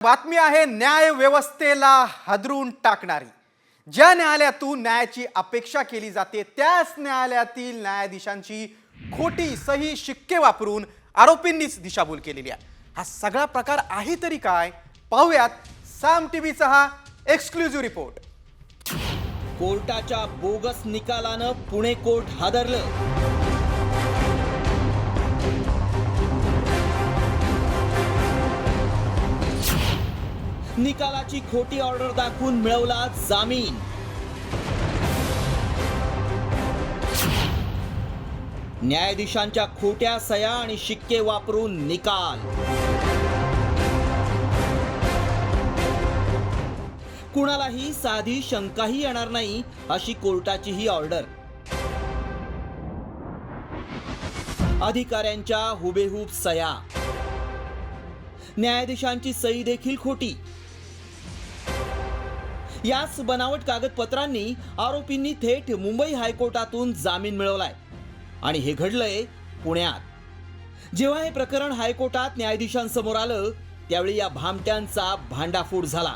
बातमी आहे न्याय व्यवस्थेला हादरून टाकणारी। ज्या न्यायालयातून न्यायाची अपेक्षा केली जाते त्याच न्यायालयातील न्यायाधीशांची खोटी सही शिक्के वापरून आरोपींनीच दिशाभूल केलेली आहे। हा सगळा प्रकार आहे तरी काय, पाहूयात साम टीव्हीचा हा एक्सक्लुझिव्ह रिपोर्ट। कोर्टाच्या बोगस निकालानं पुणे कोर्ट हादरलं। निकालाची खोटी ऑर्डर दाखवून मिळवला जामीन। न्यायाधीशांच्या खोट्या सह्या आणि शिक्के वापरून निकाल। कुणालाही साधी शंकाही येणार नाही अशी कोर्टाची ही ऑर्डर। अधिकाऱ्यांच्या हुबेहूब सह्या, न्यायाधीशांची सही देखील खोटी। याच बनावट कागदपत्रांनी आरोपींनी थेट मुंबई हायकोर्टातून जामीन मिळवलाय आणि हे घडलंय पुण्यात। जेव्हा हे प्रकरण हायकोर्टात न्यायाधीशांसमोर आलं त्यावेळी या भामट्यांचा भांडाफोड झाला।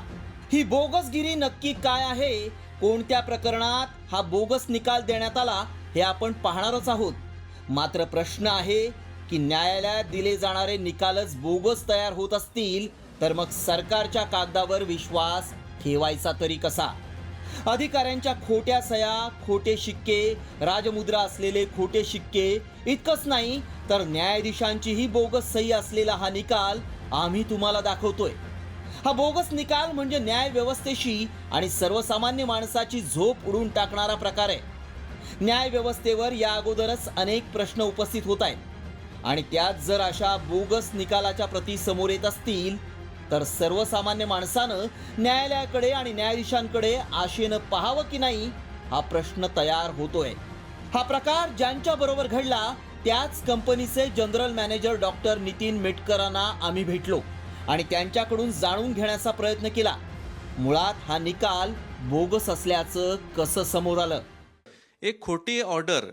ही बोगसगिरी नक्की काय आहे, कोणत्या प्रकरणात हा बोगस निकाल देण्यात आला हे आपण पाहणारच आहोत। मात्र प्रश्न आहे की न्यायालयात दिले जाणारे निकालच बोगस तयार होत असतील तर मग सरकारच्या कागदावर विश्वास ठेवायचा तरी कसा? अधिकाऱ्यांच्या खोट्या सह्या, खोटे शिक्के, राजमुद्रा असलेले खोटे शिक्के, इतकंच नाही तर न्यायाधीशांचीही बोगस सही असलेला हा निकाल आम्ही तुम्हाला दाखवतोय। हा बोगस निकाल म्हणजे न्याय व्यवस्थेशी आणि सर्वसामान्य माणसाची झोप उडून टाकणारा प्रकार आहे। न्याय व्यवस्थेवर या अगोदरच अनेक प्रश्न उपस्थित होत आहेत आणि त्यात जर अशा बोगस निकालाच्या प्रती समोर येत असतील तर सर्वसामान्य माणसानं न्यायालयाकडे आणि न्यायाधीशांकडे आशेनं पाहावं की नाही हा प्रश्न तयार होतोय। हा प्रकार ज्यांच्या बरोबर घडला त्याच कंपनीचे जनरल मॅनेजर डॉक्टर नितीन मेटकरांना आम्ही भेटलो आणि त्यांच्याकडून जाणून घेण्याचा प्रयत्न केला। मुळात हा निकाल बोगस असल्याचं कसं समोर आलं? एक खोटी ऑर्डर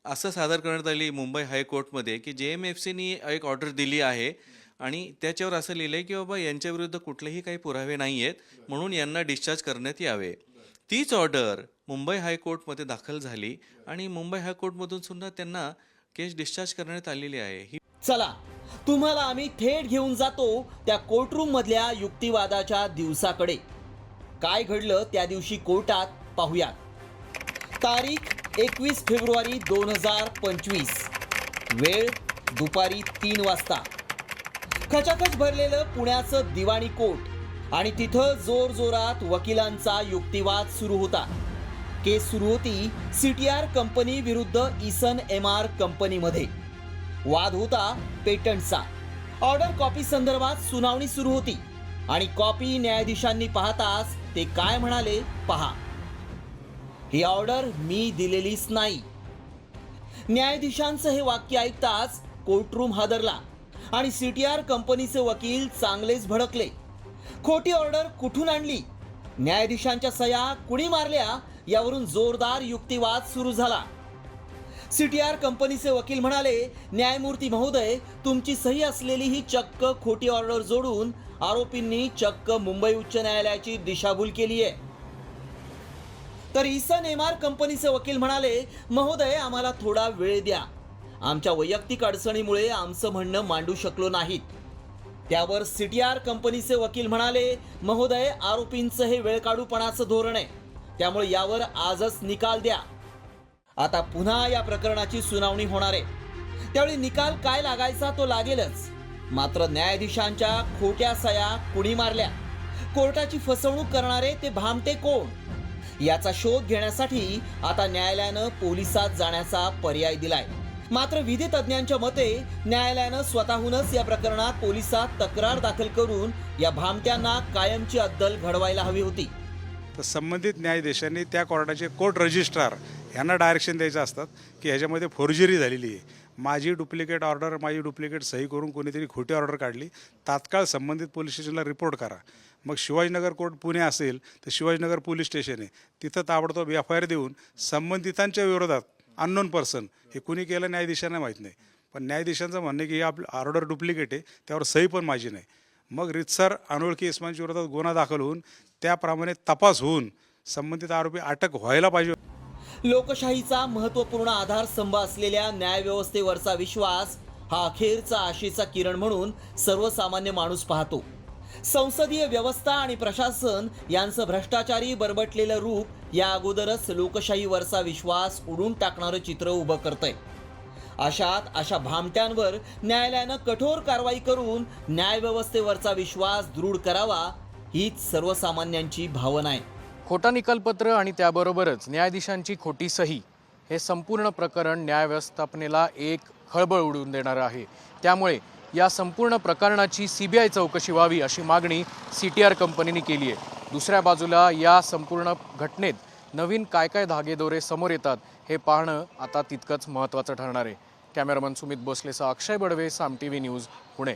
असं सादर करण्यात आली मुंबई हायकोर्टमध्ये की JMFCनी एक ऑर्डर दिली आहे आणि त्याच्यावर असं लिहिलंय की बाबा यांच्याविरुद्ध कुठलेही काही पुरावे नाही आहेत म्हणून यांना डिस्चार्ज करण्यात यावे। तीच ऑर्डर मुंबई हायकोर्टमध्ये दाखल झाली आणि मुंबई हायकोर्टमधून सुद्धा त्यांना केस डिस्चार्ज करण्यात आलेली आहे। चला तुम्हाला आम्ही थेट घेऊन जातो त्या कोर्टरूम मधल्या युक्तिवादाच्या दिवसाकडे। काय घडलं त्या दिवशी कोर्टात पाहूया। तारीख 21 फेब्रुवारी 2025, वेळ दुपारी 3 वाजता। खचाखच भरलेलं पुण्याचं दिवाणी कोर्ट आणि तिथं जोरजोरात वकिलांचा युक्तिवाद सुरू होता। केस सुरू होती CTR कंपनी विरुद्ध इसन MR कंपनीमध्ये। वाद होता पेटंटचा। ऑर्डर कॉपी संदर्भात सुनावणी सुरू होती आणि कॉपी न्यायाधीशांनी पाहताच ते काय म्हणाले पहा। ही ऑर्डर मी दिलेलीच नाही। न्यायाधीशांचं हे वाक्य ऐकताच कोर्टरूम हादरला आणि CTR कंपनीचे वकील चांगलेच भडकले। खोटी ऑर्डर कुठून आणली, न्यायाधीशांच्या सह्या कुणी मारल्या यावरून जोरदार युक्तिवाद सुरू झाला। CTR कंपनीचे वकील म्हणाले, न्यायमूर्ती महोदय, तुमची सही असलेली ही चक्क खोटी ऑर्डर जोडून आरोपींनी चक्क मुंबई उच्च न्यायालयाची दिशाभूल केली आहे। तर इसन MR कंपनीचे वकील म्हणाले, महोदय, आम्हाला थोडा वेळ द्या, आमच्या वैयक्तिक अडचणीमुळे आमचं म्हणणं मांडू शकलो नाहीत। त्यावर CTR कंपनीचे वकील म्हणाले, महोदय, आरोपींचं हे वेळकाढूपणाचं धोरण आहे, त्यामुळे यावर आजच निकाल द्या। आता पुन्हा या प्रकरणाची सुनावणी होणार आहे, त्यावेळी निकाल काय लागायचा तो लागेलच। मात्र न्यायाधीशांच्या खोट्या सह्या कुणी मारल्या, कोर्टाची फसवणूक करणारे ते भामटे कोण, याचा शोध घेण्यासाठी आता न्यायालयानं पोलिसात जाण्याचा पर्याय दिलाय। मात्र विधी तज्ञांच्या मते न्यायालयानं स्वतःहूनच या प्रकरणात पोलिसात तक्रार दाखल करून या भामट्यांना कायमची अद्दल घडवायला हवी होती। तर संबंधित न्यायाधीशांनी त्या कोर्टाचे कोर्ट रजिस्ट्रार यांना डायरेक्शन द्यायचं असतात की ह्याच्यामध्ये फोर्जरी झालेली आहे, माझी डुप्लिकेट ऑर्डर, माझी डुप्लिकेट सही करून कोणीतरी खोटी ऑर्डर काढली, तात्काळ संबंधित पोलीस स्टेशनला रिपोर्ट करा। मग शिवाजीनगर कोर्ट पुणे असेल तर शिवाजीनगर पोलीस स्टेशन आहे, तिथं ताबडतोब FIR देऊन संबंधितांच्या विरोधात अननोन पर्सन हे कुणी केलं न्यायाधीशांना माहीत नाही, पण न्यायाधीशांचं म्हणणं की ही ऑर्डर डुप्लिकेट आहे, त्यावर सही पण माझी नाही, मग रितसर अनोळखी इसमांच्या विरोधात गुन्हा दाखल होऊन त्याप्रमाणे तपास होऊन संबंधित आरोपी अटक व्हायला पाहिजे. लोकशाहीचा महत्त्वपूर्ण आधारस्तंभ असलेल्या न्यायव्यवस्थेवरचा विश्वास हा अखेरचा आशेचा किरण म्हणून सर्वसामान्य माणूस पाहतो. संसदीय व्यवस्था आणि प्रशासन यांचं भ्रष्टाचारी बरबटलेलं रूप या अगोदरच लोकशाहीवरचा विश्वास उडून टाकणारं चित्र उभं करतंय. अशा भामट्यांवर न्यायालयानं कठोर कारवाई करून न्यायव्यवस्थेवरचा विश्वास दृढ करावा हीच सर्वसामान्यांची भावना आहे. खोटा निकालपत्र आणि त्याबरोबरच न्यायाधीशांची खोटी सही हे संपूर्ण प्रकरण न्यायव्यवस्थापनेला एक खळबळ उडवून देणारं आहे. त्यामुळे या संपूर्ण प्रकरणाची CBI चौकशी व्हावी अशी मागणी CTR कंपनीने केली आहे. दुसऱ्या बाजूला या संपूर्ण घटनेत नवीन काय धागेदोरे समोर येतात हे पाहणं आता तितकंच महत्त्वाचं ठरणार आहे. कॅमेरामन सुमित भोसलेसह अक्षय बडवे, साम TV न्यूज, पुणे.